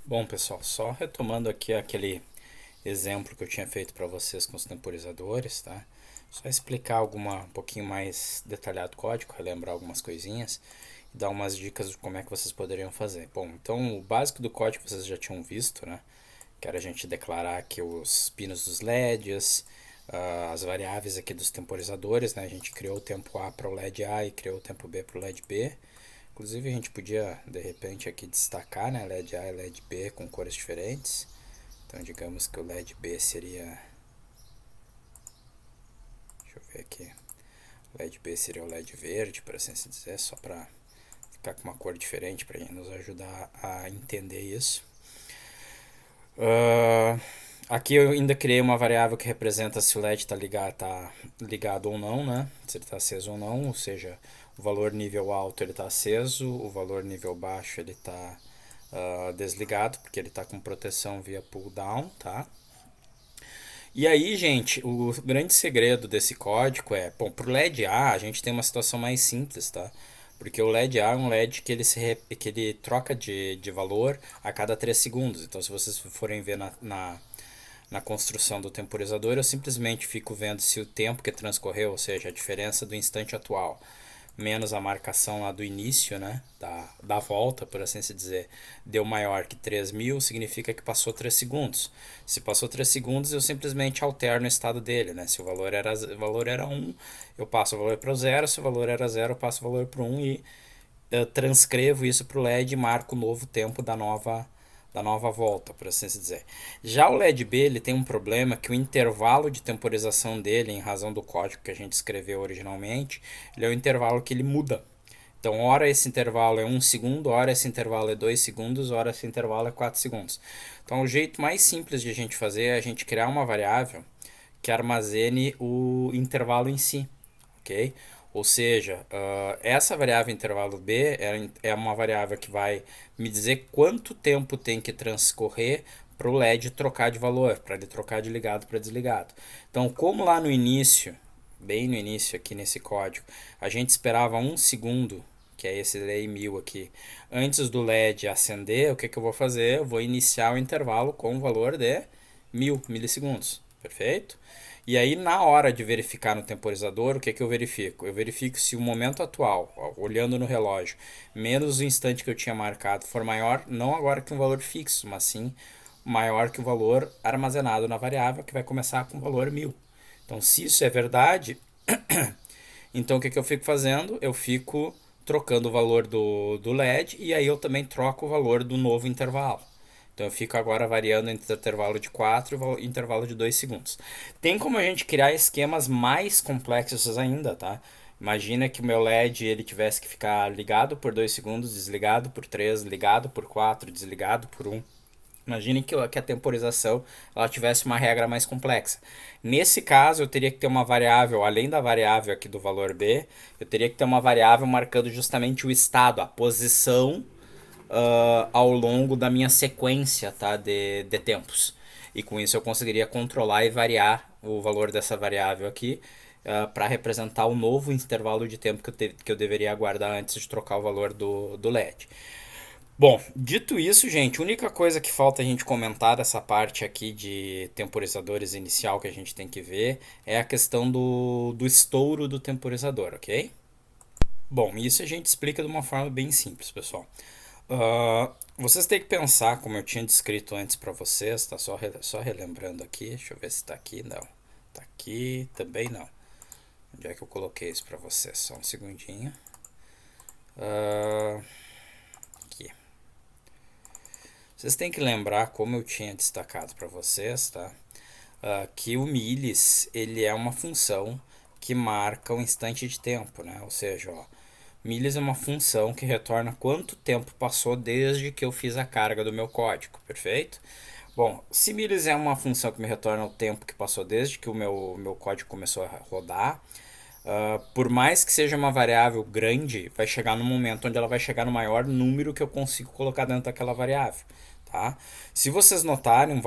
Bom, pessoal, só retomando aqui aquele exemplo que eu tinha feito para vocês com os temporizadores, tá? Só explicar um pouquinho mais detalhado o código, relembrar algumas coisinhas e dar umas dicas de como é que vocês poderiam fazer. Bom, então o básico do código vocês já tinham visto, né? Que era a gente declarar aqui os pinos dos LEDs, as variáveis aqui dos temporizadores, né? A gente criou o tempo A para o LED A e criou o tempo B para o LED B. Inclusive a gente podia de repente aqui destacar, né, LED A e LED B com cores diferentes. Então digamos que o LED B seria, deixa eu ver aqui, o LED B seria o LED verde, por assim se dizer, só para ficar com uma cor diferente para nos ajudar a entender isso. Uh, Aqui eu ainda criei uma variável que representa se o LED tá ligado ou não, né? Se ele está aceso ou não, ou seja, o valor nível alto ele está aceso, o valor nível baixo ele está desligado, porque ele está com proteção via pull down, tá? E aí, gente, o grande segredo desse código é, bom, pro LED A a gente tem uma situação mais simples, tá? Porque o LED A é um LED que ele troca de valor a cada 3 segundos. Então, se vocês forem ver na construção do temporizador, eu simplesmente fico vendo se o tempo que transcorreu, ou seja, a diferença do instante atual, menos a marcação lá do início, né, da volta, por assim se dizer, deu maior que 3.000, significa que passou 3 segundos. Se passou 3 segundos, eu simplesmente alterno o estado dele, né? Se o valor era 1, eu passo o valor para o 0, se o valor era 0, eu passo o valor para 1 e eu transcrevo isso para o LED e marco o novo tempo da nova volta, por assim dizer. Já o LED B ele tem um problema que o intervalo de temporização dele, em razão do código que a gente escreveu originalmente, ele é o intervalo que ele muda. Então, ora esse intervalo é 1 segundo, ora esse intervalo é 2 segundos, ora esse intervalo é 4 segundos. Então, o jeito mais simples de a gente fazer é a gente criar uma variável que armazene o intervalo em si, ok? Ou seja, essa variável intervalo b é uma variável que vai me dizer quanto tempo tem que transcorrer para o LED trocar de valor, para ele trocar de ligado para desligado. Então, como lá no início, bem no início aqui nesse código, a gente esperava 1 segundo, que é esse lei 1000 aqui, antes do LED acender, o que eu vou fazer? Eu vou iniciar o intervalo com o valor de 1000 milissegundos, perfeito? E aí, na hora de verificar no temporizador, o que eu verifico? Eu verifico se o momento atual, ó, olhando no relógio, menos o instante que eu tinha marcado for maior, não agora que um valor fixo, mas sim maior que o valor armazenado na variável, que vai começar com o valor 1000. Então, se isso é verdade, então o que eu fico fazendo? Eu fico trocando o valor do LED e aí eu também troco o valor do novo intervalo. Então eu fico agora variando entre intervalo de 4 e intervalo de 2 segundos. Tem como a gente criar esquemas mais complexos ainda, tá? Imagina que o meu LED ele tivesse que ficar ligado por 2 segundos, desligado por 3, ligado por 4, desligado por 1. Imagine que a temporização ela tivesse uma regra mais complexa. Nesse caso, eu teria que ter uma variável, além da variável aqui do valor B, eu teria que ter uma variável marcando justamente o estado, a posição ao longo da minha sequência, tá, de tempos. E com isso eu conseguiria controlar e variar o valor dessa variável aqui para representar o novo intervalo de tempo que eu deveria aguardar antes de trocar o valor do LED. Bom, dito isso, gente, a única coisa que falta a gente comentar dessa parte aqui de temporizadores inicial que a gente tem que ver é a questão do estouro do temporizador, ok? Bom, isso a gente explica de uma forma bem simples, pessoal. Vocês têm que pensar, como eu tinha descrito antes para vocês, tá? Só relembrando aqui, deixa eu ver se tá aqui, não. Tá aqui, também não. Onde é que eu coloquei isso para vocês? Só um segundinho. Aqui. Vocês têm que lembrar, como eu tinha destacado para vocês, tá? Que o milis ele é uma função que marca um instante de tempo, né? Ou seja, ó, milis é uma função que retorna quanto tempo passou desde que eu fiz a carga do meu código, perfeito? Bom, se milis é uma função que me retorna o tempo que passou desde que o meu código começou a rodar, por mais que seja uma variável grande, vai chegar no momento onde ela vai chegar no maior número que eu consigo colocar dentro daquela variável. Tá? Se vocês notarem,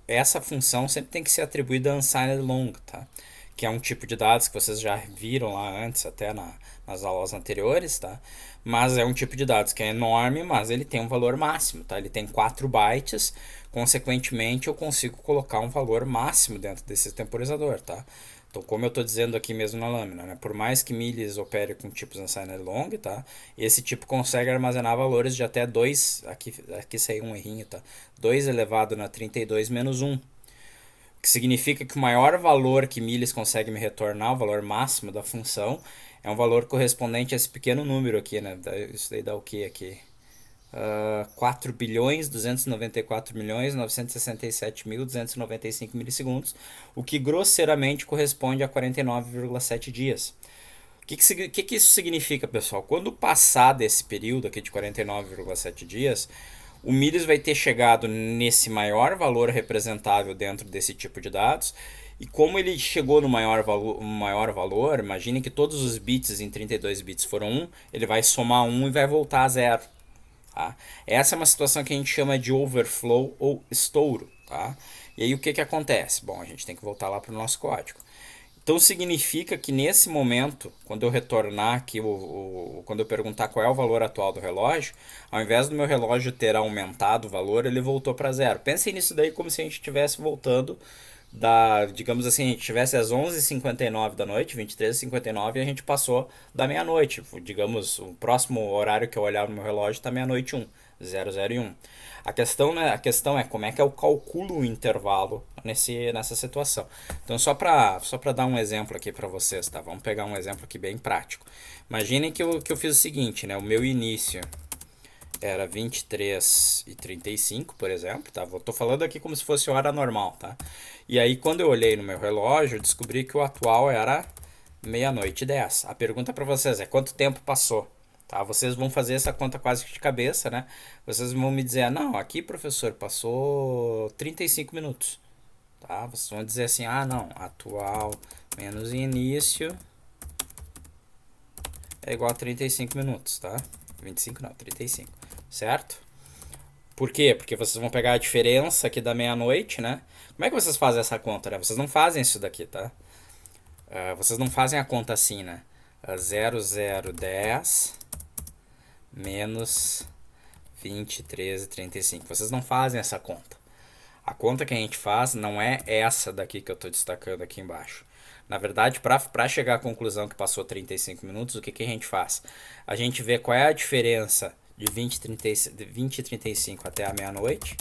essa função sempre tem que ser atribuída a unsigned long, tá? que é um tipo de dados que vocês já viram lá antes, até nas aulas anteriores, tá? Mas é um tipo de dados que é enorme, mas ele tem um valor máximo, tá? Ele tem 4 bytes, consequentemente eu consigo colocar um valor máximo dentro desse temporizador, tá? Então, como eu estou dizendo aqui mesmo na lâmina, né? Por mais que milhas opere com tipos unsigned long, tá? Esse tipo consegue armazenar valores de até 2, aqui saiu um errinho, tá? 2 elevado na 32 menos 1, que significa que o maior valor que milhas consegue me retornar, o valor máximo da função, é um valor correspondente a esse pequeno número aqui, né? Isso daí dá o que aqui? 4 bilhões 294 milhões 967 mil 295 milissegundos, o que grosseiramente corresponde a 49,7 dias. O que isso significa, pessoal? Quando passar desse período aqui de 49,7 dias, o milhas vai ter chegado nesse maior valor representável dentro desse tipo de dados. E como ele chegou no maior valor, imagine que todos os bits em 32 bits foram 1, ele vai somar 1 e vai voltar a 0. Tá? Essa é uma situação que a gente chama de overflow ou estouro. Tá? E aí o que acontece? Bom, a gente tem que voltar lá para o nosso código. Então significa que nesse momento, quando eu retornar aqui, quando eu perguntar qual é o valor atual do relógio, ao invés do meu relógio ter aumentado o valor, ele voltou para 0. Pensem nisso daí como se a gente estivesse voltando digamos assim, a gente estivesse às 11h59 da noite, 23h59, e a gente passou da meia-noite. Digamos, o próximo horário que eu olhar no meu relógio está meia-noite 1, 00:01. A questão é como é que eu calculo o intervalo nessa situação. Então, só para dar um exemplo aqui para vocês, tá? Vamos pegar um exemplo aqui bem prático. Imaginem que eu fiz o seguinte, né? O meu início era 23h35, por exemplo, tá? Tô falando aqui como se fosse hora normal, tá? E aí, quando eu olhei no meu relógio, eu descobri que o atual era meia-noite e 10. A pergunta para vocês é quanto tempo passou? Tá? Vocês vão fazer essa conta quase de cabeça, né? Vocês vão me dizer, não, aqui, professor, passou 35 minutos. Tá? Vocês vão dizer assim, não, atual menos início é igual a 35 minutos, tá? 25 não, 35, certo? Por quê? Porque vocês vão pegar a diferença aqui da meia-noite, né? Como é que vocês fazem essa conta, né? Vocês não fazem isso daqui, tá? Vocês não fazem a conta assim, né? 0010 menos 23,35. Vocês não fazem essa conta. A conta que a gente faz não é essa daqui que eu estou destacando aqui embaixo. Na verdade, para chegar à conclusão que passou 35 minutos, o que a gente faz? A gente vê qual é a diferença de 20 e 35 até a meia-noite.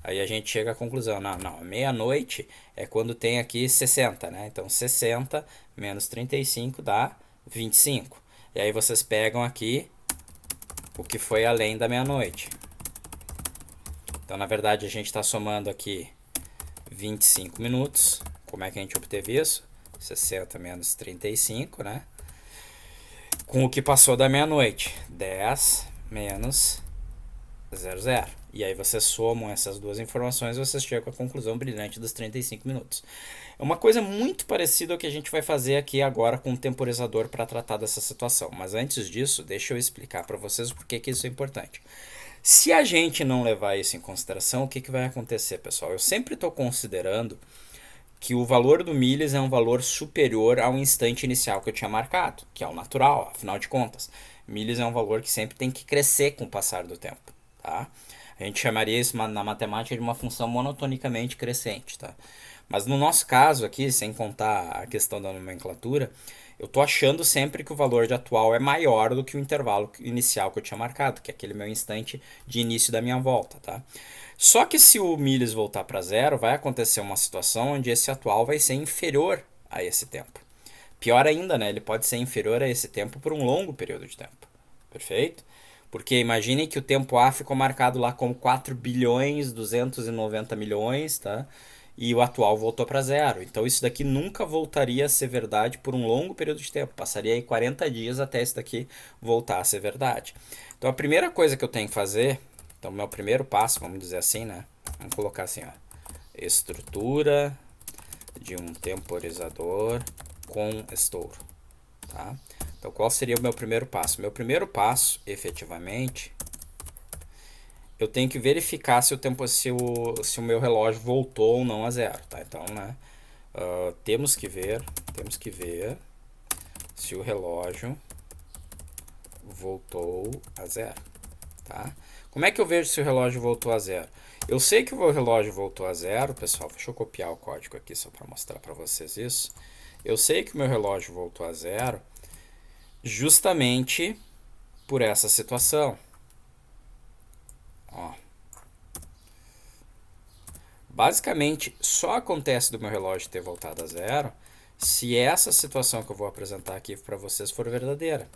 Aí a gente chega à conclusão, não, meia-noite é quando tem aqui 60, né? Então 60 menos 35 dá 25. E aí vocês pegam aqui o que foi além da meia-noite. Então, na verdade, a gente está somando aqui 25 minutos. Como é que a gente obteve isso? 60 menos 35, né? Com o que passou da meia-noite. 10 menos 00. E aí vocês somam essas duas informações e vocês chegam à conclusão brilhante dos 35 minutos. É uma coisa muito parecida ao que a gente vai fazer aqui agora com o temporizador para tratar dessa situação. Mas antes disso, deixa eu explicar para vocês por que isso é importante. Se a gente não levar isso em consideração, o que vai acontecer, pessoal? Eu sempre estou considerando que o valor do milhas é um valor superior ao instante inicial que eu tinha marcado, que é o natural, afinal de contas. Milhas é um valor que sempre tem que crescer com o passar do tempo, tá? A gente chamaria isso na matemática de uma função monotonicamente crescente, tá? Mas no nosso caso aqui, sem contar a questão da nomenclatura, eu tô achando sempre que o valor de atual é maior do que o intervalo inicial que eu tinha marcado, que é aquele meu instante de início da minha volta, tá? Só que se o milhas voltar para 0, vai acontecer uma situação onde esse atual vai ser inferior a esse tempo. Pior ainda, né? Ele pode ser inferior a esse tempo por um longo período de tempo. Perfeito? Porque imagine que o tempo A ficou marcado lá como 4 bilhões 290 milhões, tá? E o atual voltou para 0. Então isso daqui nunca voltaria a ser verdade por um longo período de tempo. Passaria aí 40 dias até isso daqui voltar a ser verdade. Então a primeira coisa que eu tenho que fazer, então meu primeiro passo, vamos dizer assim, né? Vamos colocar assim, ó. Estrutura de um temporizador com estouro, tá? Então qual seria o meu primeiro passo? Meu primeiro passo, efetivamente, eu tenho que verificar se o meu relógio voltou ou não a 0, tá? Então, né, Temos que ver se o relógio voltou a zero, tá? Como é que eu vejo se o relógio voltou a zero? Eu sei que o relógio voltou a zero, pessoal. Deixa eu copiar o código aqui só para mostrar para vocês isso. Eu sei que o meu relógio voltou a zero justamente por essa situação. Ó. Basicamente, só acontece do meu relógio ter voltado a zero se essa situação que eu vou apresentar aqui para vocês for verdadeira.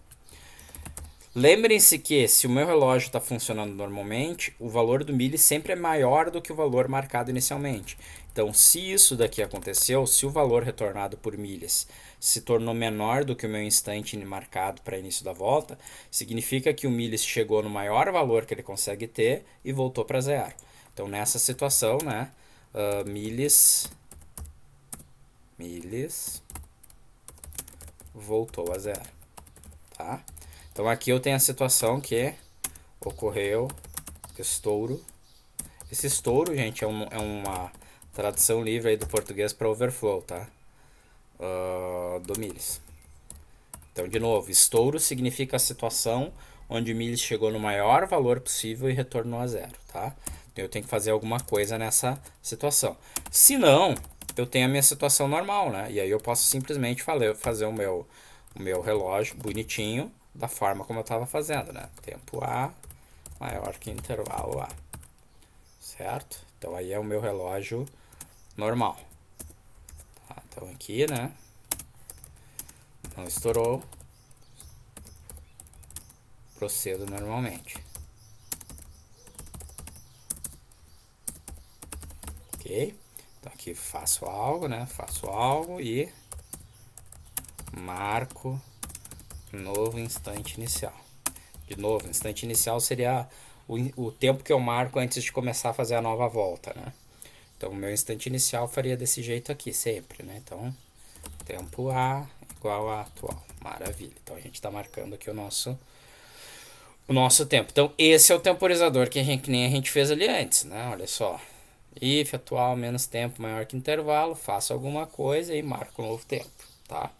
Lembrem-se que se o meu relógio está funcionando normalmente, o valor do milli sempre é maior do que o valor marcado inicialmente. Então, se isso daqui aconteceu, se o valor retornado por milhas se tornou menor do que o meu instante marcado para início da volta, significa que o milhas chegou no maior valor que ele consegue ter e voltou para zero. Então, nessa situação, né, milhas voltou a zero, tá? Então aqui eu tenho a situação que ocorreu estouro. Esse estouro, gente, é uma tradução livre aí do português para overflow, tá? Do milhas. Então, de novo, estouro significa a situação onde o milhas chegou no maior valor possível e retornou a zero, tá? Então eu tenho que fazer alguma coisa nessa situação. Se não, eu tenho a minha situação normal, né? E aí eu posso simplesmente fazer o meu relógio bonitinho da forma como eu estava fazendo, né? Tempo A maior que intervalo A, certo? Então aí é o meu relógio normal. Tá? Então aqui, né? Não estourou. Procedo normalmente. Ok? Então aqui faço algo, né? Faço algo e marco novo instante inicial. De novo, instante inicial seria o tempo que eu marco antes de começar a fazer a nova volta, né? Então, o meu instante inicial faria desse jeito aqui, sempre, né? Então, tempo A igual a atual. Maravilha. Então, a gente está marcando aqui o nosso tempo. Então, esse é o temporizador que nem a gente fez ali antes, né? Olha só. If atual menos tempo maior que intervalo, faço alguma coisa e marco um novo tempo, tá?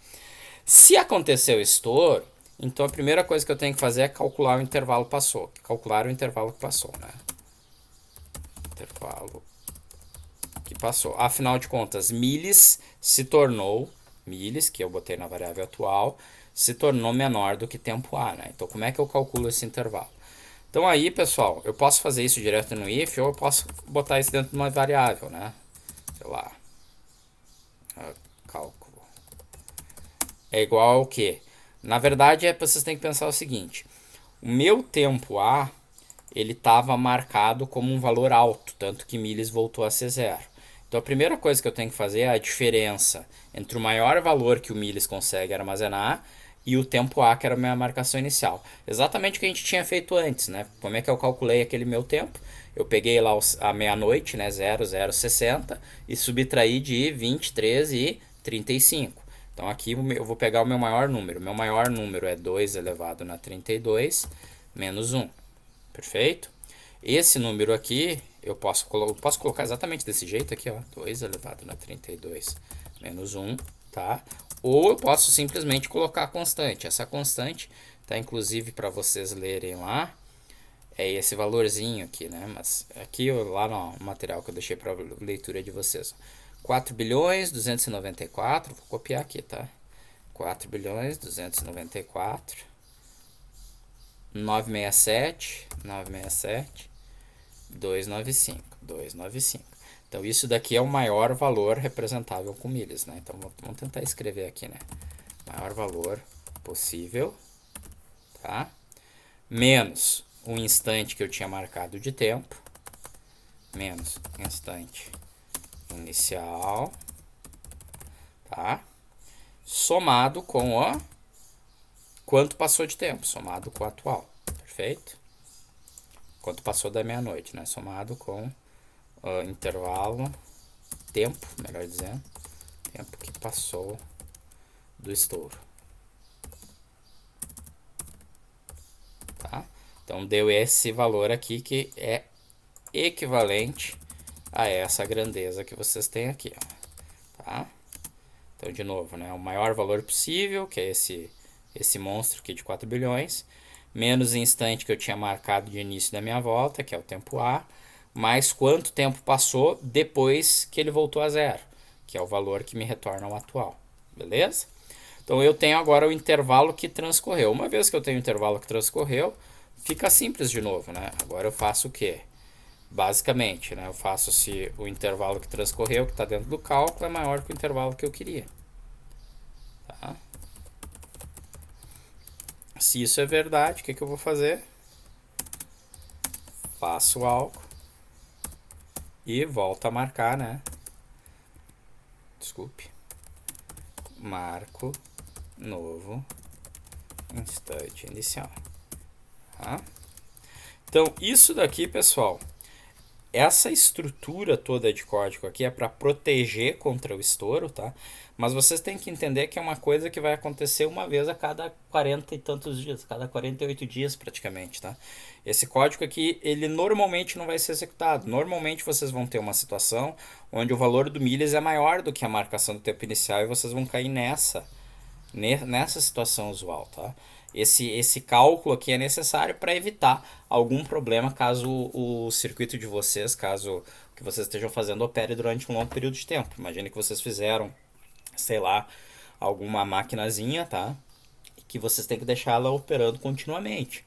Se aconteceu o estouro, então a primeira coisa que eu tenho que fazer é calcular o intervalo passou. Calcular o intervalo que passou, né? Intervalo que passou. Afinal de contas, milhas se tornou, milhas, que eu botei na variável atual, se tornou menor do que tempo A, né? Então, como é que eu calculo esse intervalo? Então, aí, pessoal, eu posso fazer isso direto no if ou eu posso botar isso dentro de uma variável, né? Sei lá. Cálculo. É igual ao quê? Na verdade, vocês têm que pensar o seguinte. O meu tempo A, ele estava marcado como um valor alto, tanto que milhas voltou a ser zero. Então a primeira coisa que eu tenho que fazer é a diferença entre o maior valor que o milhas consegue armazenar e o tempo A, que era a minha marcação inicial. Exatamente o que a gente tinha feito antes, né? Como é que eu calculei aquele meu tempo? Eu peguei lá a meia-noite, né, 0060, e subtraí de 23 e 35. Então aqui eu vou pegar o meu maior número. Meu maior número é 2 elevado na 32 menos 1. Perfeito? Esse número aqui eu posso colocar exatamente desse jeito aqui, ó, 2 elevado na 32 menos 1, tá? Ou eu posso simplesmente colocar a constante. Essa constante tá inclusive para vocês lerem lá, é esse valorzinho aqui, né? Mas aqui lá no material que eu deixei para leitura de vocês. 4 bilhões 294, vou copiar aqui, tá? 4 bilhões 294 967 295. Então isso daqui é o maior valor representável com milhas, né? Então vamos tentar escrever aqui, né? Maior valor possível, tá? Menos o instante que eu tinha marcado de tempo, menos instante inicial, tá? Somado com o quanto passou de tempo, somado com o atual, perfeito? Quanto passou da meia-noite, né? Somado com intervalo, tempo, melhor dizendo, tempo que passou do estouro. Tá? Então deu esse valor aqui que é equivalente a essa grandeza que vocês têm aqui, ó. Tá? Então, de novo, né, o maior valor possível, que é esse monstro aqui de 4 bilhões, menos o instante que eu tinha marcado de início da minha volta, que é o tempo A, mais quanto tempo passou depois que ele voltou a zero, que é o valor que me retorna o atual. Beleza? Então eu tenho agora o intervalo que transcorreu. Uma vez que eu tenho o intervalo que transcorreu, fica simples de novo, né? Agora eu faço o quê? Basicamente, né? Eu faço se o intervalo que transcorreu, que está dentro do cálculo, é maior que o intervalo que eu queria. Tá? Se isso é verdade, o que eu vou fazer? Faço algo e volto a marcar, né? Desculpe. Marco novo instante inicial. Tá? Então, isso daqui, pessoal, essa estrutura toda de código aqui é para proteger contra o estouro, tá? Mas vocês têm que entender que é uma coisa que vai acontecer uma vez a cada 40 e tantos dias, cada 48 dias praticamente, tá? Esse código aqui, ele normalmente não vai ser executado. Normalmente vocês vão ter uma situação onde o valor do milhas é maior do que a marcação do tempo inicial e vocês vão cair nessa situação usual, tá? Esse cálculo aqui é necessário para evitar algum problema caso o circuito de vocês, caso o que vocês estejam fazendo opere durante um longo período de tempo. Imagine que vocês fizeram, sei lá, alguma maquinazinha, tá? Que vocês têm que deixar ela operando continuamente.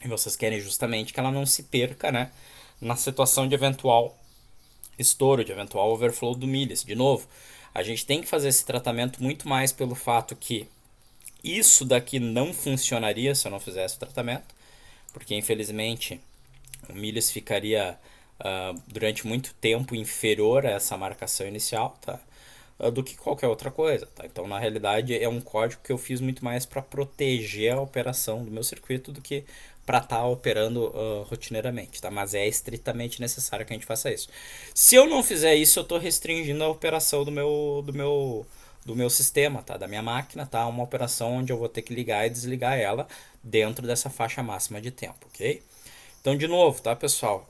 E vocês querem justamente que ela não se perca, né? Na situação de eventual estouro, de eventual overflow do milhas. De novo, a gente tem que fazer esse tratamento muito mais pelo fato que isso daqui não funcionaria se eu não fizesse o tratamento, porque infelizmente o milhas ficaria durante muito tempo inferior a essa marcação inicial, tá? Do que qualquer outra coisa, tá? Então, na realidade, é um código que eu fiz muito mais para proteger a operação do meu circuito do que para estar operando rotineiramente, tá? Mas é estritamente necessário que a gente faça isso. Se eu não fizer isso, eu estou restringindo a operação do meu sistema, tá? Da minha máquina, tá? Uma operação onde eu vou ter que ligar e desligar ela dentro dessa faixa máxima de tempo, ok? Então, de novo, tá, pessoal?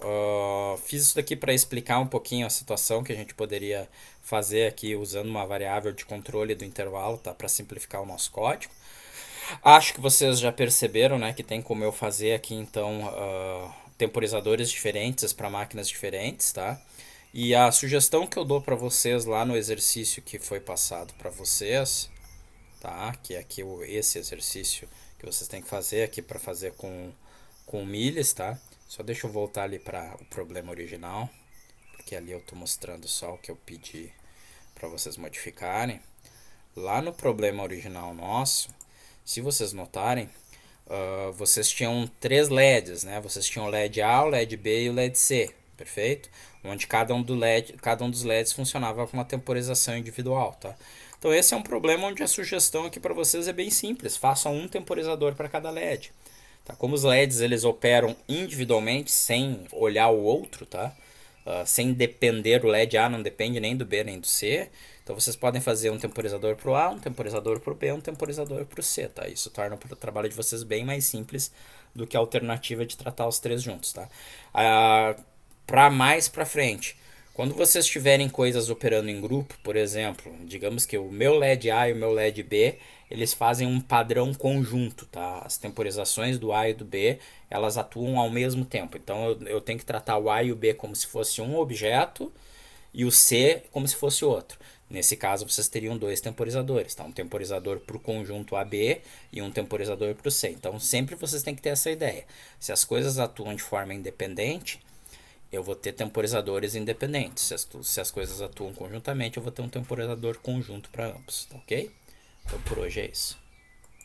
Fiz isso daqui para explicar um pouquinho a situação que a gente poderia fazer aqui usando uma variável de controle do intervalo, tá? Para simplificar o nosso código. Acho que vocês já perceberam, né, que tem como eu fazer aqui, então, temporizadores diferentes para máquinas diferentes, tá? E a sugestão que eu dou para vocês lá no exercício que foi passado para vocês, tá? Que é aqui esse exercício que vocês têm que fazer aqui para fazer com milhas, tá? Só deixa eu voltar ali para o problema original, porque ali eu estou mostrando só o que eu pedi para vocês modificarem. Lá no problema original nosso, se vocês notarem, vocês tinham 3 LEDs, né? Vocês tinham o LED A, o LED B e o LED C, perfeito? Onde cada um dos LEDs funcionava com uma temporização individual, tá? Então esse é um problema onde a sugestão aqui para vocês é bem simples, façam um temporizador para cada LED. Tá? Como os LEDs eles operam individualmente, sem olhar o outro, tá? Sem depender, o LED A não depende nem do B nem do C. Então vocês podem fazer um temporizador para o A, um temporizador para o B, um temporizador para o C. Tá? Isso torna o trabalho de vocês bem mais simples do que a alternativa de tratar os 3 juntos. Tá? Para mais para frente, quando vocês tiverem coisas operando em grupo, por exemplo, digamos que o meu LED A e o meu LED B, eles fazem um padrão conjunto, tá? As temporizações do A e do B, elas atuam ao mesmo tempo. Então eu tenho que tratar o A e o B como se fosse um objeto e o C como se fosse outro. Nesse caso, vocês teriam 2 temporizadores, tá? Um temporizador para o conjunto AB e um temporizador para o C. Então sempre vocês têm que ter essa ideia. Se as coisas atuam de forma independente, eu vou ter temporizadores independentes. Se as coisas atuam conjuntamente, eu vou ter um temporizador conjunto para ambos, tá ok? Então por hoje é isso.